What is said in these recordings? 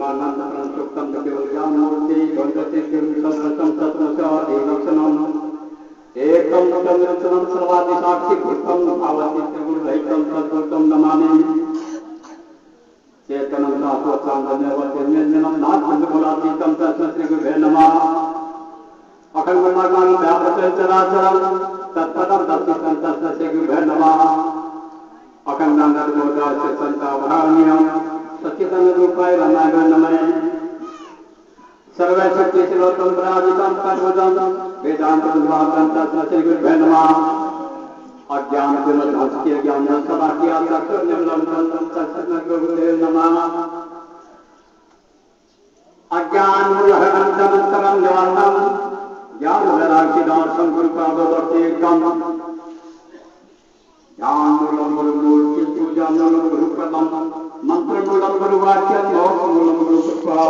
ब्रह्मानंद प्रणतुक्तम केवल ज्ञान मूर्ति गंगति सर्वसम तत्वचार लक्षणम एकम तमृतम सर्वादि साक्षी भूतम भावति त्रिगुण रहितम तद्भूतम नमामि चेतनम सात्वचांदन्यवति निर्मलम नाथमूलातीतम तस्मै श्री गुरुभ्यो नमः अखंडमंडलं व्याप्तं चराचरं तत्पदं दर्शितं तस्मै श्री गुरुभ्यो नमः अखंडानंदमोदास्य संतावहान्यं सच्चिदानंदरूपाय रमाय नमः सर्वशक्ति श्रीलोकं पराजितं कर्मजं वेदांतं द्वारं तस्मै श्री गुरुभ्यो नमः अज्ञानतिमिरध्वंसकीय ज्ञानं समाख्या सत्संगं तस्मै गुरुभ्यो नमः अज्ञानमूलहरणं तमस्तरं निवारणं ज्ञानवैराग्यदार्शं गुरुपादवर्तेकम् ज्ञानमूलं गुरुमूर्ति पूजामूलं गुरुपदं मंत्रमूलं गुरुवाक्यं मोक्षमूलं गुरुकृपा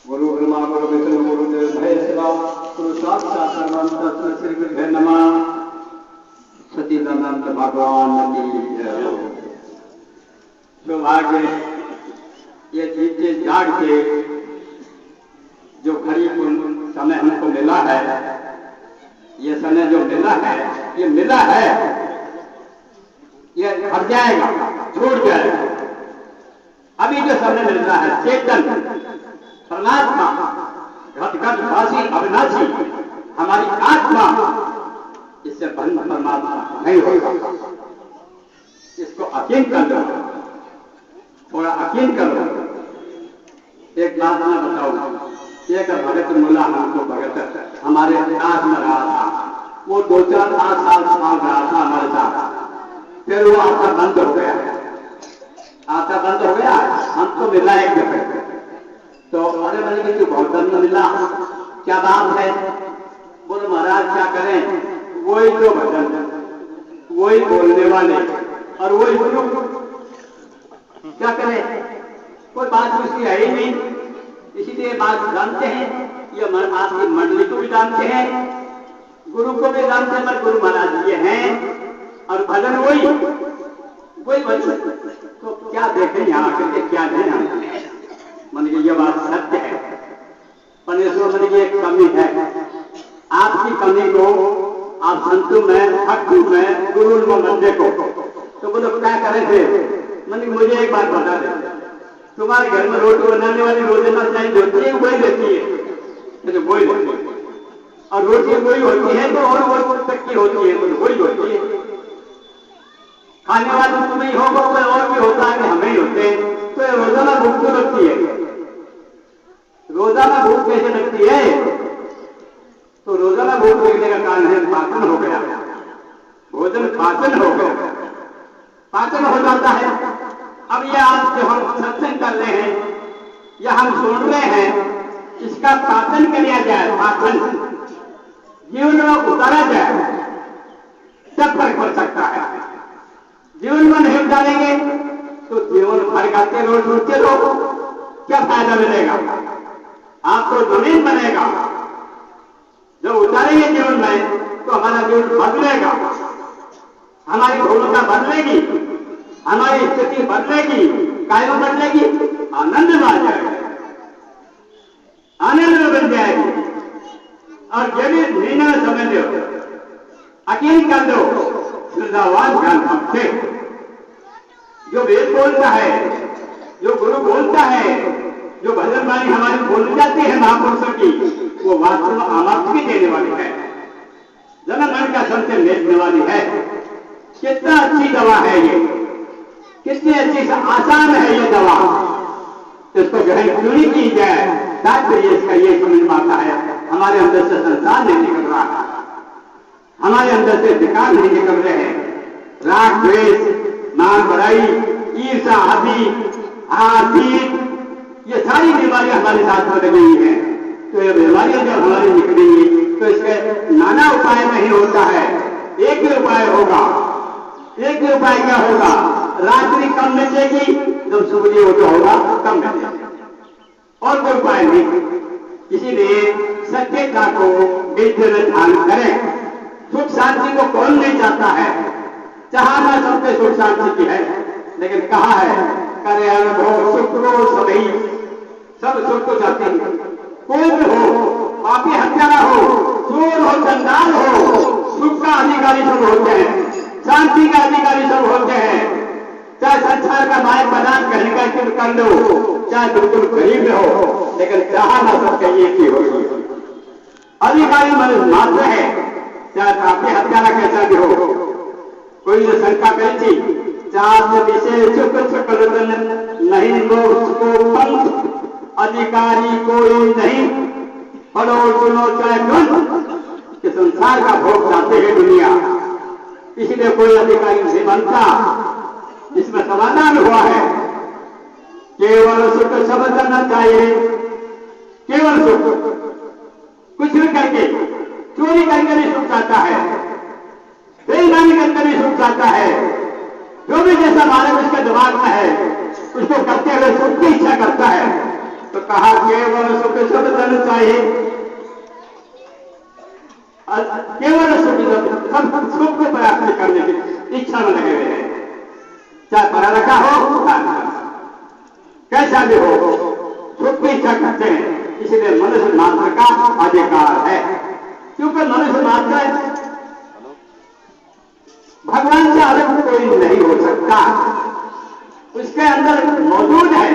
गुरु ब्रह्मा गुरु विष्णु गुरुदेव महेश्वरा गुरु साक्षात् परब्रह्म तस्मै श्री गुरुभ्यो नमः सच्चिदानंद भगवान की जय। सौभाग्य ये जीते जाग के जो घड़ी समय हमको मिला है, ये समय जो मिला है, ये मिला है, ये हट जाएगा, छूट जाएगा। अभी जो समय मिल रहा है चेतन परमात्मा घटघट भासी अविनाशी हमारी आत्मा, इससे भिन्न परमात्मा नहीं होगा। इसको यकीन कर लो, थोड़ा यकीन कर लो। एक बात मैं बताऊं, एक भगत मुल्ला हमको भगत हमारे साथ में रहा था, वो 2-4-5 साल रहा था हमारे साथ। फिर वो आता बंद हो गया, आता बंद हो गया। हमको मिला एक दफे, तो अरे मैंने कि तू बहुत बंद मिला, क्या बात है? बोले महाराज क्या करें, वही तो भजन, वही बोलने वाले और वही गुरु, क्या करें? कोई बात उसकी है ही नहीं। इसीलिए बात जानते हैं, ये आपकी मंडली को भी जानते हैं, गुरु को भी जानते हैं, पर गुरु महाराज ये हैं और भजन वही भजन। तो क्या देखें यहाँ करके, क्या नहीं मन की ये बात सत्य है। परमेश्वर मन की एक कमी है, आपकी कमी को आप संतों में, भक्तों में, गुरु में मत देखो। तो बोलो क्या करे थे? मन मुझे एक बात बता दे, तुम्हारे घर में रोटी बनाने वाली रोजाना चाय होती है, वही रहती है, वही होती है। और रोटी वही होती है तो और वो पक्की होती है, वही होती है। खाने वाले तुम्हें होगा, कोई और भी होता है कि हमें ही होते हैं। तो रोजाना भूख तो लगती है, रोजाना भूख कैसे लगती है? तो रोजाना भूख लगने का कारण है पाचन हो गया, भोजन पाचन हो गया, पाचन हो जाता है। अब ये आज जो हम सत्संग कर रहे हैं या हम सुन रहे हैं, इसका पाचन किया जाए, पाचन जीवन में उतारा जाए, सब फर्क पड़ सकता है। जीवन में नहीं उतारेंगे तो जीवन भर गाते रोज उठते रहो, क्या फायदा मिलेगा? आपको जमीन बनेगा, जब उतारेंगे जीवन में तो हमारा जीवन बदलेगा, हमारी भूमिका बदलेगी, हमारी स्थिति बदलेगी, कायम बदलेगी, आनंद में आ जाएगा, आनंद में बन जाएगी। और जब भी निर्णय समझ लो, यकीन कर लो, श्रद्धावान ज्ञान से जो वेद बोलता है, जो गुरु बोलता है, जो भजन वाणी हमारी बोल जाती है महापुरुषों की, वो वास्तव में आमर्थ भी देने वाली है, जन मन का संत लेने वाली है। कितना अच्छी दवा है ये, कितनी अच्छी आसान है ये दवा, इसको ग्रहण क्यों नहीं की जाए? तात्पर्य इसका ये समझ में आता है, हमारे अंदर से संसार नहीं निकल रहा है, हमारे अंदर से विकार नहीं निकल रहे हैं। राग द्वेष, मान बढ़ाई, ईर्षा आदि, हाथ, ये सारी बीमारियां हमारे साथ में लगी हुई हैं। तो ये बीमारियां जब हमारी निकलेंगी तो इसके नाना उपाय नहीं होता है, एक ही उपाय होगा। एक ही उपाय क्या होगा? रात्रि कम मिलेगी, जब सूर्य उदय होगा कम मिलेगी, और कोई उपाय नहीं। इसीलिए सत्यता को विद्य में ध्यान करें। सुख शांति को कौन नहीं चाहता है? चाहना सबके सुख शांति की है, लेकिन कहा है करे अनुभव सुख को सभी, सब सुख को चाहते हैं। कोई भी हो, पापी हत्यारा हो, चोर हो, चंडाल हो, सुख का अधिकारी सब होते हैं, शांति का अधिकारी सब होते हैं। चाहे संसार का मायक मैदान कहीं का क्यों कर लो, चाहे बिल्कुल गरीब हो, लेकिन चाह ना सबके एक ही होगी। अधिकारी मनुष्य मात्र है, चाहे पापी हत्यारा कैसा भी हो। कोई ने शंका करी थी, चार विशेष सुख सुख नहीं वो उसको पंथ, अधिकारी कोई नहीं, पढ़ो सुनो चाहे गुण, कि संसार का भोग चाहते हैं दुनिया, इसलिए कोई अधिकारी नहीं बनता। इसमें समाधान हुआ है, केवल सुख सब करना चाहिए, केवल सुख, कुछ भी करके, चोरी करके भी सुख चाहता है, बेईमानी करके भी सुख चाहता है, जो भी जैसा मानव उसके दिमाग में है उसको करते हुए सुख की इच्छा करता है। तो कहा केवल सुख सब करना चाहिए, केवल सुख सुख को प्राप्त करने की इच्छा में लगे हुए हैं, चाहे पढ़ा रखा हो, कैसा भी हो, सुख की इच्छा करते हैं। इसलिए मनुष्य मात्र का अधिकार है, क्योंकि मनुष्य मात्र भगवान से अलग कोई नहीं हो सकता। उसके अंदर मौजूद है,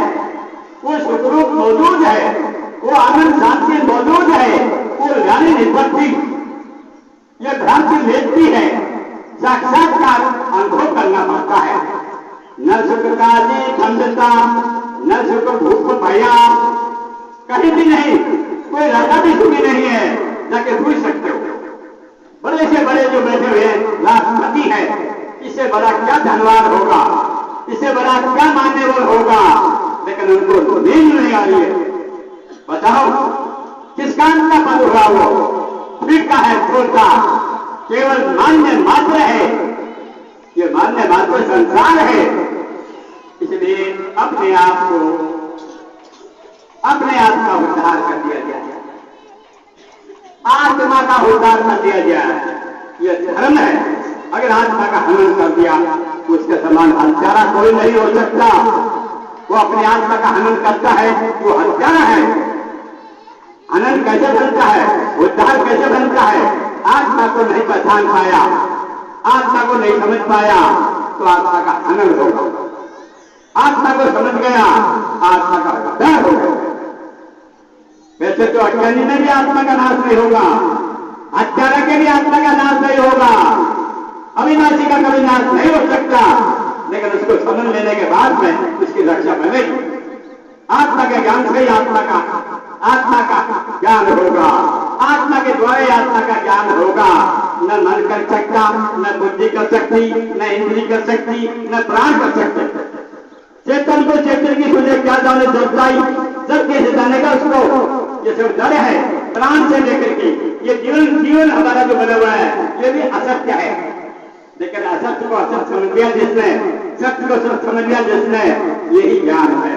वो सुखरूप मौजूद है, वो आनंद शांति मौजूद है, वो ज्ञानी निष्पत्ति ये भ्रांति लेती है, साक्षात्कार अनुभव करना पड़ता है। न सुख काली खंडता, न सुख भूख भया, कहीं भी नहीं, कोई राजा भी सुखी नहीं है, जाके पूछ सकते हो। बड़े से बड़े जो बैठे हुए लाखपति है, इससे बड़ा क्या धनवान होगा, इससे बड़ा क्या मान्यवर होगा, लेकिन उनको नींद नहीं आ रही है। बताओ किस काम का पद हुआ वो, फिर का है छोटा, केवल मान्य मात्र है, ये मान्य मात्र संसार है। इसलिए अपने आप को, अपने आप का उद्धार कर दिया जाए, आत्मा का उद्धार कर दिया जाए, ये धर्म है। अगर आत्मा का हनन कर दिया, उसके समान हत्यारा कोई नहीं हो सकता। वो अपने आत्मा का हनन करता है, वो हत्यारा है। हनन कैसे बनता है, उद्धार कैसे बनता है? आत्मा को नहीं पहचान पाया, आत्मा को नहीं समझ पाया, तो आत्मा का हनन होगा। आत्मा को समझ गया, आत्मा का उद्धार होगा। वैसे तो अज्ञानी में भी आत्मा का नाश नहीं होगा, हत्यारा के भी आत्मा का नाश नहीं होगा, अविनाशी का कभी नाश नहीं हो सकता, लेकिन उसको समझ लेने के बाद में उसकी रक्षा बनेगी। आत्मा के ज्ञान से ही आत्मा का ज्ञान होगा, आत्मा के द्वारा आत्मा का ज्ञान होगा। न मन कर सकता, न बुद्धि कर सकती, न इंद्री कर सकती, न प्राण कर सकते। चेतन को चेतन की तुझे क्या जाने जबताई, जब कैसे जानेगा उसको, ये सब जड़ है, प्राण से लेकर के ये जीवन हमारा जो बना हुआ है, ये भी असत्य है। लेकिन असत्य को असत्य समझ लिया जिसने, सत्य को सत्य समझ लिया जिसने, यही ज्ञान है।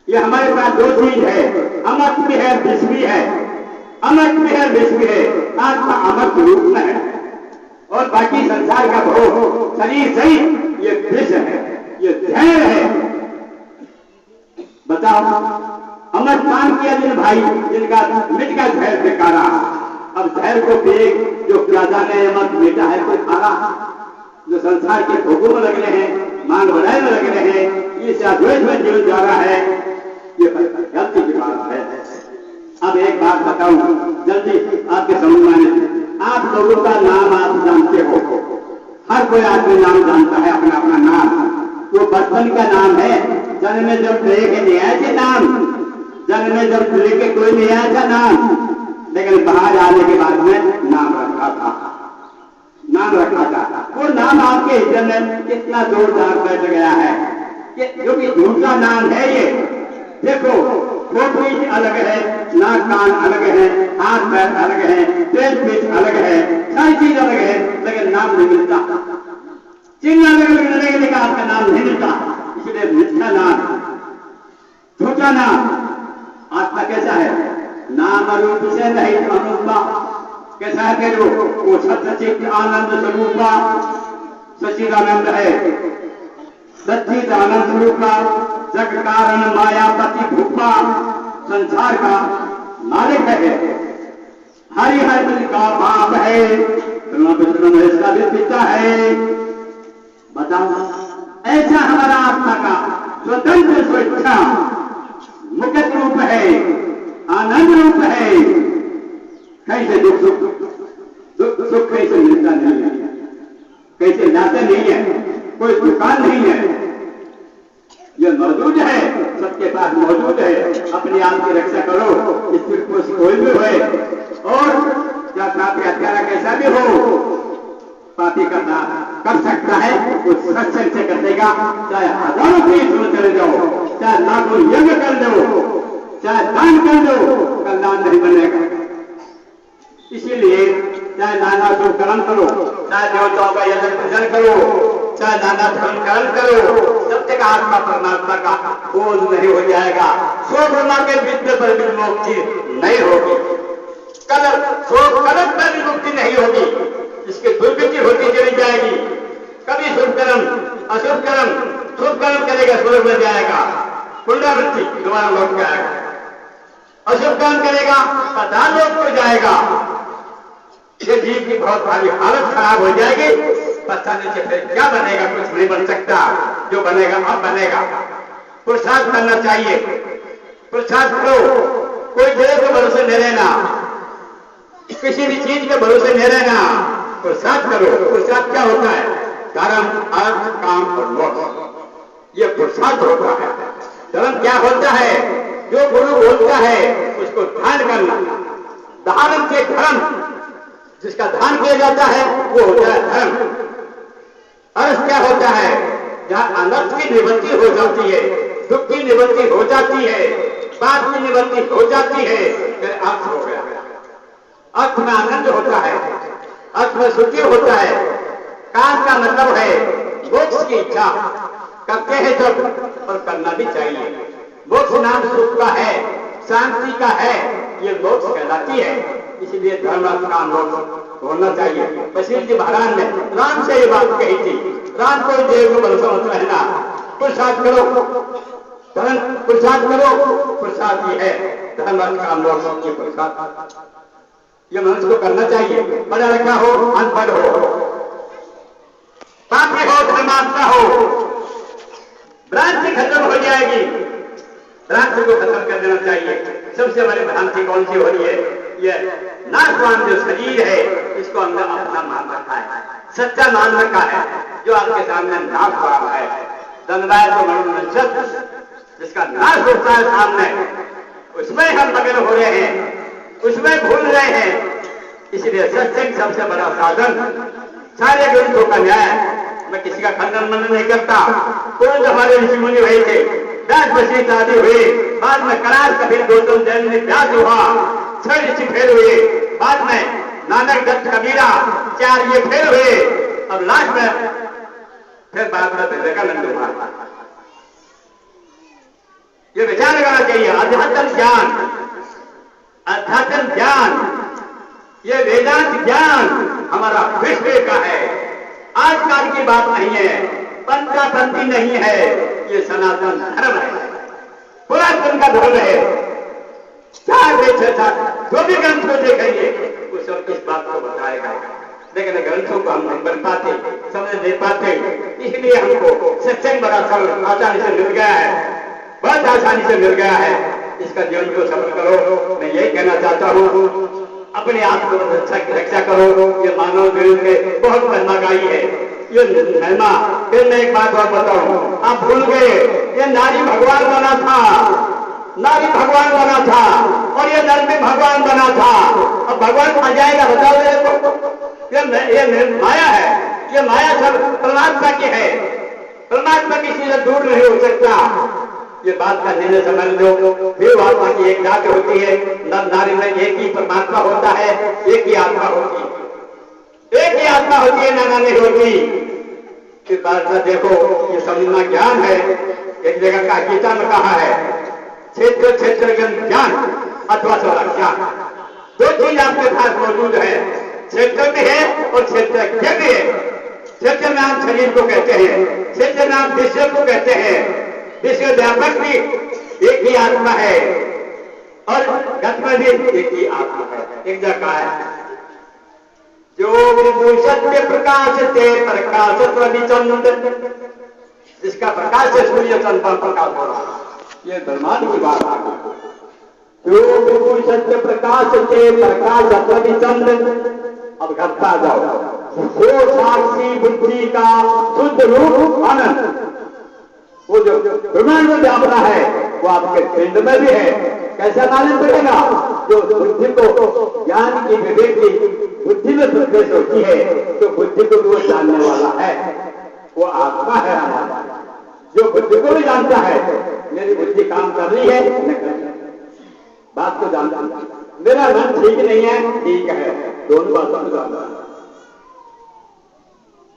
ये हमारे पास दो चीज है, अमृत भी है, विष भी है। अमृत भी है, विष भी है। आत्मा अमृत रूप में है और बाकी संसार का भोग शरीर सही ये विष है, ये जहर है। बताओ, अमृत पान किया जिन भाई, जिनका मिट का जहर बेकारा, अब जहर को पिए जो राजा ने अमृत मीठा है कोई खाना, जो संसार के भोगों में लग रहे हैं, मांग बढ़ाए में लग रहे हैं, ये अद्वैत में जीवन जा रहा है, ये गलती की बात है। अब एक बात बताऊं जल्दी आपके समझ में आने, आप लोगों का नाम आप जानते हो, हर कोई आदमी नाम जानता है, अपना अपना नाम। वो बचपन का नाम है, जन्म में जब लेके नहीं आए थे नाम, जन्म में जब लेके कोई नहीं आया था नाम, लेकिन बाहर आने के बाद में नाम रखा था, नाम रखा था। वो नाम आपके हृदय में कितना जोरदार बैठ गया है कि जो भी झूठा नाम है ये, देखो खोपड़ी अलग है, नाक कान अलग है, हाथ पैर अलग है, पेट पीठ अलग है, सारी चीज अलग है, लेकिन नाम नहीं मिलता। चिन्ह अलग अलग मिलेगा लेकिन आपका नाम नहीं मिलता। इसलिए मिथ्या नाम, झूठा नाम। आत्मा कैसा है? नाम रूप से नहीं अनुपा, कैसा है कि वो सत्य चित्त आनंद स्वरूपा सच्चिदानंद है। सच्चिद आनंद स्वरूप का जग कारण मायापति भूपा संसार का मालिक है, हरि हरि का बाप है, इसका भी पिता है। बताओ, ऐसा हमारा आत्मा का स्वतंत्र स्वेच्छा मुक्त रूप है, आनंद रूप है। कैसे दुख सुख कैसे मिलता नहीं है, कैसे जाते नहीं है, कोई दुकान नहीं है, यह मौजूद है, सबके पास मौजूद है। अपने आप की रक्षा करो, इसकी कोई भी हो, और क्या पापी हत्यारा कैसा भी हो, पापी करना कर सकता है, वो सत्संग से कर देगा। चाहे हजारों तीर्थ में चले जाओ, चाहे लाखों यज्ञ कर दो, चाहे दान कर दो, कल्याण नहीं बनेगा। इसीलिए चाहे नाना शुभ कर्म करो, चाहे देवताओं का यज्ञ पूजन करो, चाहे नाना धर्म कर्म करो, जब तक आत्मा परमात्मा का बोध नहीं हो जाएगा, स्वब्रह्मा के विद्य पर भी मुक्ति नहीं होगी, कलम पर भी मुक्ति नहीं होगी, इसकी दुर्गति होती चली जाएगी। कभी शुभ कर्म अशुभ कर्म, शुभ कर्म करेगा स्वर्ग में जाएगा, पुनरावृत्ति दोबारा लौट के आएगा, अशुभ कर्म करेगा पाताल लोक को जाएगा। ये जीव की बहुत भारी हालत खराब हो जाएगी, पछताने से फिर क्या बनेगा, कुछ नहीं बन सकता, जो बनेगा अब बनेगा। पुरुषार्थ करना चाहिए, पुरुषार्थ करो, कोई जगह के भरोसे नहीं रहना, किसी भी चीज के भरोसे नहीं रहना, पुरुषार्थ करो। पुरुषार्थ क्या होता है? धर्म अर्थ काम और मोक्ष, ये पुरुषार्थ होता है। धर्म क्या होता है? जो गुरु बोलता है उसको ध्यान करना, धारण से धर्म, जिसका ध्यान किया जाता है वो होता है धर्म। अर्थ क्या होता है? जहां अनर्थ की निवृत्ति हो जाती है, दुख की निवृत्ति हो जाती है, पाप की निवृत्ति हो जाती है, फिर अर्थ हो गया। अर्थ में आनंद होता है, अर्थ में सुखी होता है। काम का मतलब है मोक्ष की इच्छा करते हैं जब, और करना भी चाहिए। मोक्ष नाम सुख का है, शांति का है, ये मोक्ष कहलाती है। इसलिए धर्म अर्थ काम मोक्ष होना चाहिए। बशीर जी महाराज ने राम से ये बात कही थी, राम को देव को भरोसा मत रहना, पुरुषार्थ करो, धर्म पुरुषार्थ करो, पुरुषार्थ ये है धर्म अर्थ काम मोक्ष की पुरुषार्थ। ये मनुष्य को करना चाहिए, पढ़ा लिखा हो अनपढ़ हो, पापी हो धर्मात्मा हो, भ्रांति खत्म हो जाएगी, भ्रांति को खत्म कर देना चाहिए। सबसे बड़ी भ्रांति कौन सी हो रही है? ये नाशवान जो शरीर है, इसको हमने अपना मान रखा है, सच्चा मान रखा है, जो आपके सामने नाशवान है। दंडाय तो मनुष्य जिसका नाश होता है सामने, उसमें हम मगन हो रहे हैं, उसमें भूल रहे हैं। इसलिए सत्संग सबसे बड़ा साधन। सारे ग्रंथों का न्याय, मैं किसी का खंडन मनन नहीं करता। कोई जो हमारे ऋषि मुनि हुए थे, व्यास वशिष्ठ आदि हुए, बाद में करार कबीर गौतम जैन ने व्यास हुआ, 6 ऋषि फेल हुए, बाद में नानक दत्त कबीरा 4 ये फेल हुए, अब लास्ट में फिर बाद में विवेकानंद हुआ। ये विचार करना चाहिए। अध्यात्म ज्ञान, अध्यात्म ज्ञान, ये वेदांत ज्ञान हमारा विश्व का है। आजकल की बात नहीं है, पंथापंथी नहीं है, ये सनातन धर्म है, पुरातन का धर्म है। 4 जो भी ग्रंथ को देखेंगे वो सब इस बात को बताएगा, लेकिन ग्रंथों को हम नहीं पढ़ पाते, समझ नहीं पाते। इसलिए हमको सत्संग बड़ा सरल आसानी से मिल गया है, बहुत आसानी से मिल गया है। इसका जीवन को सफल करो। मैं यही कहना चाहता हूँ, अपने आप को रक्षा करो। ये मानव जीवन में बहुत महिमा गाई है, ये महिमा। फिर मैं एक बात और बताऊं, आप भूल गए, ये नारी भगवान बना था, नारी भगवान बना था, और ये नर भी भगवान बना था। अब भगवान आ जाएगा, बताओ मेरे को। ये माया है, ये माया सब परमात्मा की है, परमात्मा किसी से दूर नहीं हो सकता। ये बात का निर्णय समझ लो। फिर आत्मा की एक जात होती है, नर नारी में एक ही परमात्मा होता है, एक ही आत्मा होती है, एक ही आत्मा होती है, नाना नहीं होती। इस बात का देखो, ये समझना ज्ञान है। एक जगह का गीता में कहा है, क्षेत्र ज्ञान अथवा ज्ञान, 2 चीज आपके पास मौजूद है, क्षेत्र भी है और क्षेत्रज्ञ भी है। सत्यनारायण शरीर को कहते हैं, सत्यनारायण विश्व को कहते हैं। विश्व व्यापक भी एक ही आत्मा है और गत में भी एक ही आत्मा है। एक जगह है जो विदु सत्य प्रकाश ते प्रकाश प्रविचंद, जिसका प्रकाश से सूर्य चंद्र पर प्रकाश हो रहा है। ये ब्रह्मांड की बात है। जो विदु सत्य प्रकाश ते प्रकाश प्रविचंद, अब घटता जाओ, वो साक्षी बुद्धि का शुद्ध रूप आनंद, वो जो ब्रह्मांड में व्यापना है वो आपके पिंड में भी है। कैसा मालूम पड़ेगा? जो बुद्धि को ज्ञान की विवेक की बुद्धि में प्रवेश होती है तो बुद्धि को वो जानने वाला है, वो आत्मा है हमारा। जो बुद्धि को भी जानता है मेरी बुद्धि काम कर रही है, बात को जानता, मेरा मन ठीक नहीं है, ठीक है, दोनों बातों को जानता है।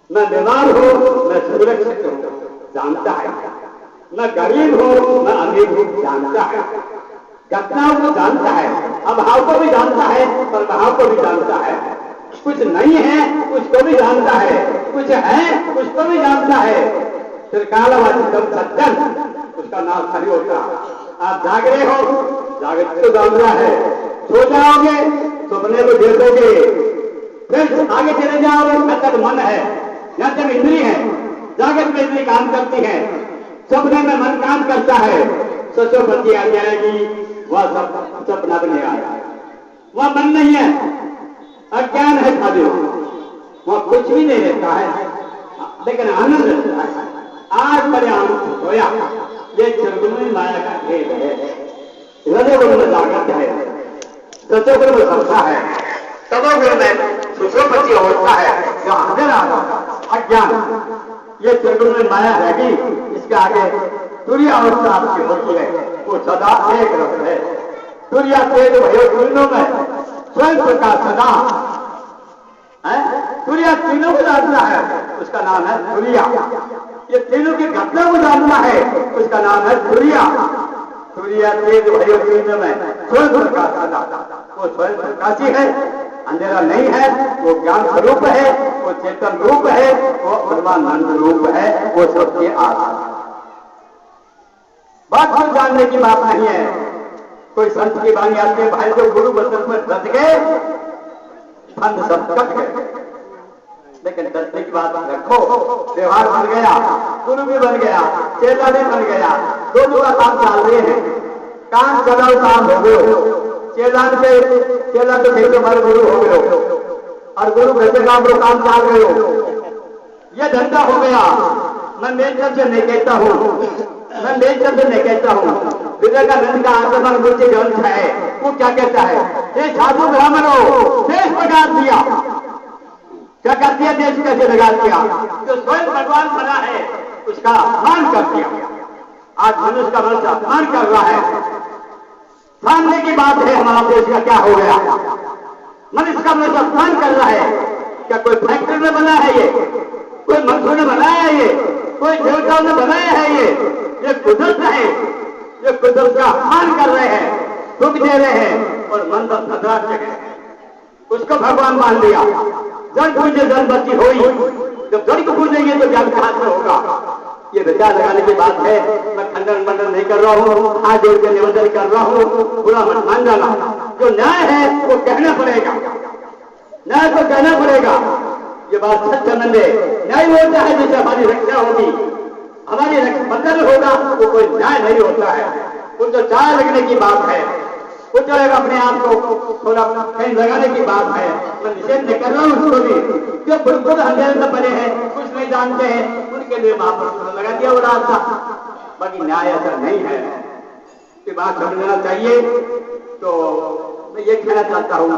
मैं बीमार हूं, मैं सुरक्षित हूं, जानता है। मैं गरीब हूं, मैं अमीर हूं, जानता है। घटनाओं को जानता है, अभाव को भी जानता है, प्रभाव को भी जानता है। कुछ नहीं है उसको भी जानता है, कुछ है उसको भी जानता है। त्रिकालवाचितम सज्जन, उसका नाम खरी होता है। आप जाग रहे हो, जागृत को जान रहा है, सो जाओगे सपने को देखोगे, फिर आगे चले जाओगे, जब तक मन है, जब तक इंद्री है, जागृत में इंद्री काम करती है, सपने में मन काम करता है, सचोपति आ जाएगी, वह सब सपना बने आया, वह मन नहीं है, अज्ञान है खाली, वह कुछ भी नहीं रहता है, लेकिन आनंद रहता है। आज बड़े आनंद होया, ये चिरगुण माया का खेल है, हृदय में जागृत है, सचोगुण में समझा है, तमोगुण में सुसोपति होता है, जो अंधेरा अज्ञान, ये चिरगुण माया रहेगी, इसके आगे तुरीय अवस्था आपकी होती है, वो सदा एक रस है। तुरीय तेज भयो तीनों में स्वयं प्रकाश सदा है, तुरीय तीनों को जानता है, उसका नाम है तुरीय। ये तीनों की घटना को जानता है, उसका नाम है तुरीय। तुरीय तेज भयो तीनों में स्वयं प्रकाश सदा, वो स्वयं प्रकाशी है, अंधेरा नहीं है, वो ज्ञान स्वरूप है, वो चेतन रूप है, वो परमानंद रूप है, वो सबके आधार। बात को जानने की बात नहीं है। कोई संत की बानी आती है, भाई जो गुरु वचन में डट गए, फंद सब कट गए, लेकिन डटने की बात रखो, व्यवहार बन गया, गुरु भी बन गया, चेला भी बन गया, दोनों का काम चल रहे हैं, काम चलाओ काम हो गए। चेला तो कहीं हमारे गुरु हो गए और गुरु कहते काम को काम चाल रहे हो, ये धंधा हो गया। मैं मेन शब्द नहीं कहता हूँ, मैं मेन शब्द नहीं कहता हूँ। विवेकानंद का आगमन मुझे ग्रंथ है, वो क्या कहता है? ये साधु ब्राह्मणों देश बगा दिया, क्या कर दिया? देश कैसे लगा दिया? जो स्वयं भगवान बना है उसका अपमान कर दिया। आज मनुष्य का मनुष्य अपमान कर रहा है। जानने की बात है हमारा देश का क्या हो गया। मनुष्य का मनुष्य अपमान कर रहा है। क्या कोई फैक्ट्री में बना है ये? कोई मनुष्य ने बनाया है ये? कोई देवताओं ने बनाया है ये कुदरत है। ये कुदरत का अपमान कर रहे हैं, दुख दे रहे हैं और मन का खतरा है। उसको भगवान मान लिया। जड़ पूजे जलबत्ती हुई, जब जड़ को पूजेंगे तो जल कहां से होगा? ये विचार लगाने की बात है। मैं खंडन मंडन नहीं कर रहा हूँ, हाथ जोड़ के निवेदन कर रहा हूँ, बुरा मत मान जाना। जो न्याय है वो कहना पड़ेगा, न्याय को कहना पड़ेगा। ये बात सच समझे। न्याय होता है जैसे हमारी रक्षा होगी, हमारी बदल होगा, वो कोई न्याय नहीं होता है। वो जो चाय लगने की बात है, वो जो अपने आप को थोड़ा कहीं लगाने की बात है, मैं निषेध नहीं कर रहा हूँ उसको भी। जो बिल्कुल अंधेरे में बने हैं, कुछ नहीं जानते हैं, उनके लिए महापुरुष लगा दिया वो रास्ता। बाकी न्याय ऐसा नहीं है, ये बात समझना चाहिए। तो मैं ये कहना चाहता हूँ,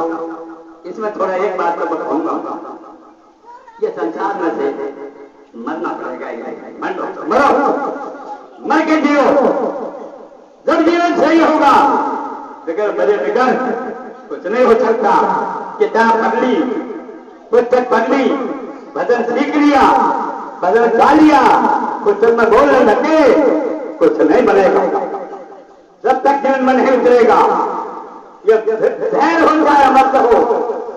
इसमें थोड़ा एक बात तो मैं कहूंगा, ये संसार में से मरना पड़ेगा। मरो, मर के जियो, जब जीवन सही होगा। बगैर मरे बगैर कुछ नहीं हो सकता। किताब पढ़ ली, पुस्तक पढ़ ली, भजन सीख लिया, भजन गा लिया, कुछ में बोलने लगे, कुछ नहीं बनेगा। जब तक जीवन में नहीं उतरेगा, ये ध्यान हो जाए मत हो,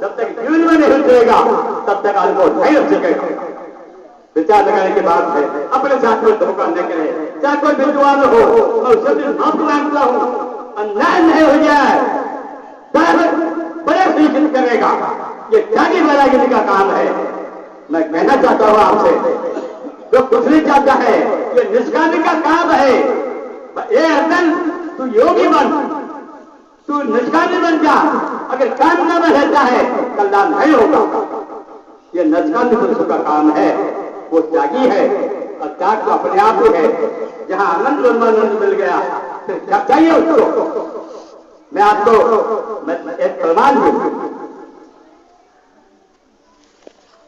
जब तक जीवन में नहीं उतरेगा तब तक अनुभव नहीं हो सकेगा। विचार लगाने की बात है, अपने साथ में धोखा न करे। चाहे कोई विद्वान हो, मैं उसे भी माफी मांगता हूं। अन्याय नहीं हो जाए, बड़े फीस करेगा। ये त्यागी वैराग्य का काम है। मैं कहना चाहता हूं आपसे, जो कुछ नहीं चाहता है, ये निष्कामी का काम है। ये अर्जुन, तू योगी बन, तू निष्कामी बन जा। अगर काम न रहता है, कल्याण नहीं होगा। ये निष्कामी पुरुष का काम है, वो त्यागी है। और त्याग तो अपने आप ही है। जहां आनंद ब्रह्मानंद मिल गया, फिर क्या चाहिए उसको? मैं आपको एक प्रमाण दूं।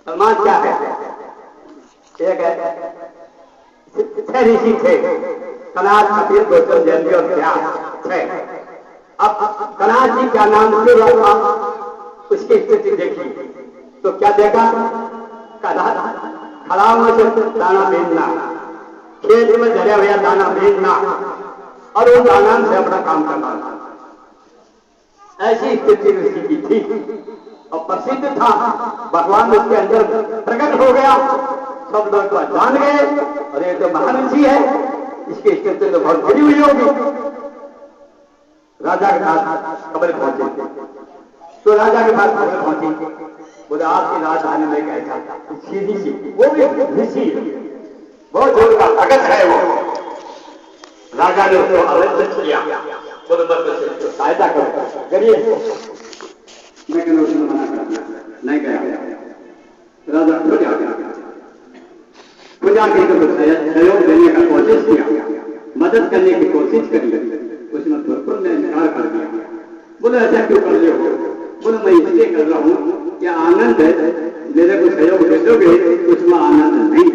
प्रमाण क्या है? एक छह ऋषि थे, कनाद, कपिल, गौतम, जयंती और व्यास, छह। अब कनाद जी क्या नाम से हुआ, उसकी स्थिति देखी तो क्या देखा? खड़ा होने से दाना बेचना, खेत में धरा हुआ दाना बेचना और वो दाना से अपना काम करना, ऐसी स्थिति ऋषि की थी। और प्रसिद्ध था, भगवान उसके अंदर प्रकट हो गया, सब लोग तो जान गए, और ये तो महान ऋषि है, इसकी स्थिति तो बहुत बड़ी हुई होगी। राजा के पास खबर पहुंची, तो राजा के पास खबर पहुंची, बोले आपकी राजधानी में गया था सीधी सी, वो भी ऋषि, बहुत जोर का ताकत है वो। राजा ने उसको आवेदन किया, बोले मत सहायता करो, गरीब। लेकिन उसने मना कर दिया, नहीं गया। राजा खुद आ गया, खुद आके तो सहयोग देने का कोशिश किया, मदद करने की कोशिश करी, उसने बिल्कुल ने इनकार कर दिया। बोले ऐसा क्यों कर रहे हो? बोले मैं इसलिए कर रहा हूं कि आनंद मेरे को सहयोग दे दोगे, उसमें आनंद नहीं।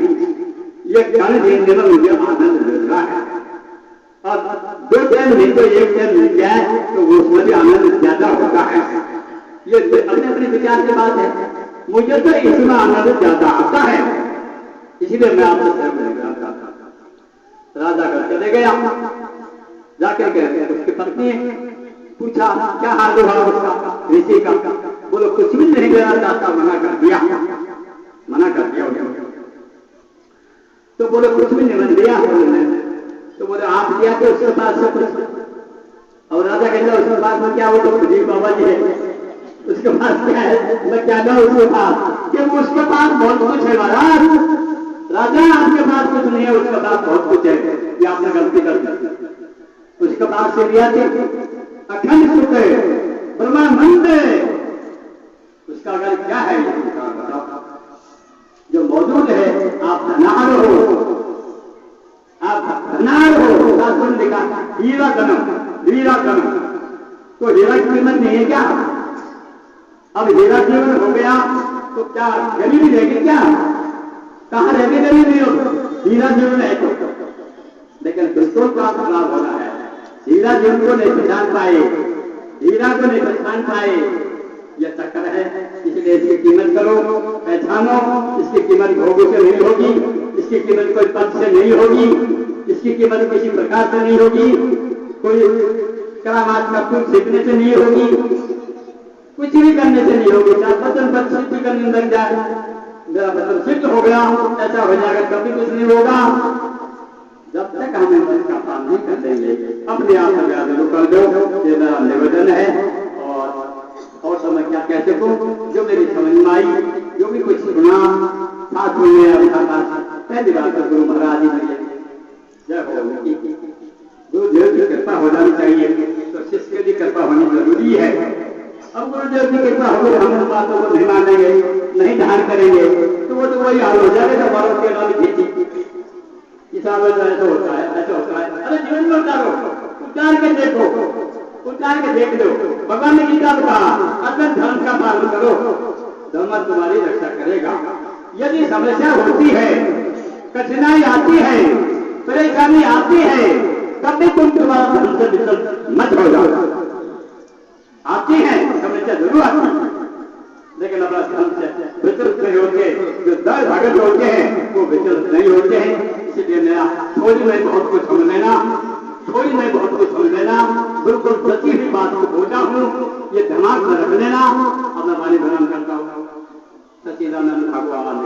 ये क्षण जीने में मुझे आनंद मिल रहा है, और दो टाइम नहीं तो एक टाइम मिल जाए तो उसमें भी आनंद ज्यादा होता है। ये अपने अपने विचार की बात है, मुझे तो इसमें आनंद ज्यादा आता है, इसीलिए मैं आपसे सहयोग नहीं करता था। राजा घर चले गया, जाकर के उसकी पत्नी पूछा क्या हाल हुआ उसका, ऋषि का? बोलो कुछ भी नहीं लेना चाहता, मना कर दिया, मना कर दिया। तो बोले कुछ भी नहीं दिया, तो बोले आप दिया तो उसके पास से कुछ। और राजा कहता उसके पास में क्या हो? तो जी बाबा जी है, उसके पास क्या है? मैं क्या ना उसके पास, कि उसके पास बहुत कुछ है महाराज। राजा आपके पास कुछ नहीं है, उसके पास बहुत कुछ है, ये आपने गलती कर दी। उसके पास से लिया थे अखंड सुख है, ब्रह्मानंद, उसका अगर क्या है जो मौजूद है। आप धनार हो, आप धनार हो, शास्त्र ने लिखा हीरा गणम, हीरा गणम। तो हीरा की कीमत नहीं है क्या? अब हीरा जीवन हो गया तो क्या गरीबी रहेगी क्या? कहां रहेगी गरीबी? हीरा जीवन है तो, लेकिन बिल्कुल का लाभ होना है। हीरा जीवन को नहीं पहचान पाए, हीरा को नहीं पहचान पाए, यह चक्कर है। इसलिए इसकी कीमत करो, पहचानो। इसकी कीमत भोगों से नहीं होगी, इसकी कीमत कोई पद से नहीं होगी, इसकी कीमत किसी प्रकार से नहीं होगी, कोई करामात का कुछ सीखने से नहीं होगी, कुछ भी करने से नहीं होगी। चाहे वचन पद सिद्धि करने लग जाए, मेरा वचन सिद्ध हो गया, ऐसा हो जाएगा, कभी कुछ नहीं होगा। जब तक हमें मन का पालन नहीं कर देंगे, अपने आप में व्याधि कर दो, ये मेरा निवेदन है। और तो मैं क्या कह सकूं, जो मेरी समझ में आई, जो भी कुछ सुना, साथ में पहली बात तो गुरु महाराज जी जय हो, गुरुदेव की कृपा हो जानी चाहिए, तो शिष्य की कृपा होनी जरूरी है। अब गुरुदेव की कृपा होगी, हम उन बातों को नहीं मानेंगे, नहीं ध्यान करेंगे, तो वो तो वही हाल हो जाएगा जब बारों के नाम खेती किसान ऐसा होता है, ऐसा होता है। अरे जीवन में उतारो, उतार के देखो, उतार के देख लो। भगवान ने गीता में कहा अपने धर्म का पालन करो, धर्म तुम्हारी रक्षा करेगा। यदि समस्या होती है, कठिनाई आती है, परेशानी आती है, तब भी तुम तुम्हारा धर्म से विचलित मत हो जाओ। आती है समस्या, जरूर आती है, लेकिन अपना धर्म से विचलित नहीं होते। जो दर भगत होते हैं वो विचलित नहीं होते हैं। इसलिए मेरा थोड़ी में बहुत कुछ समझ लेना, थोड़ी में बहुत कुछ समझ लेना, बिल्कुल सच्ची हुई बात को बोलता हूँ, ये दिमाग में रख लेना। अब मैं वाणी प्रणाम करता हूँ। सच्चिदानंद भगवान।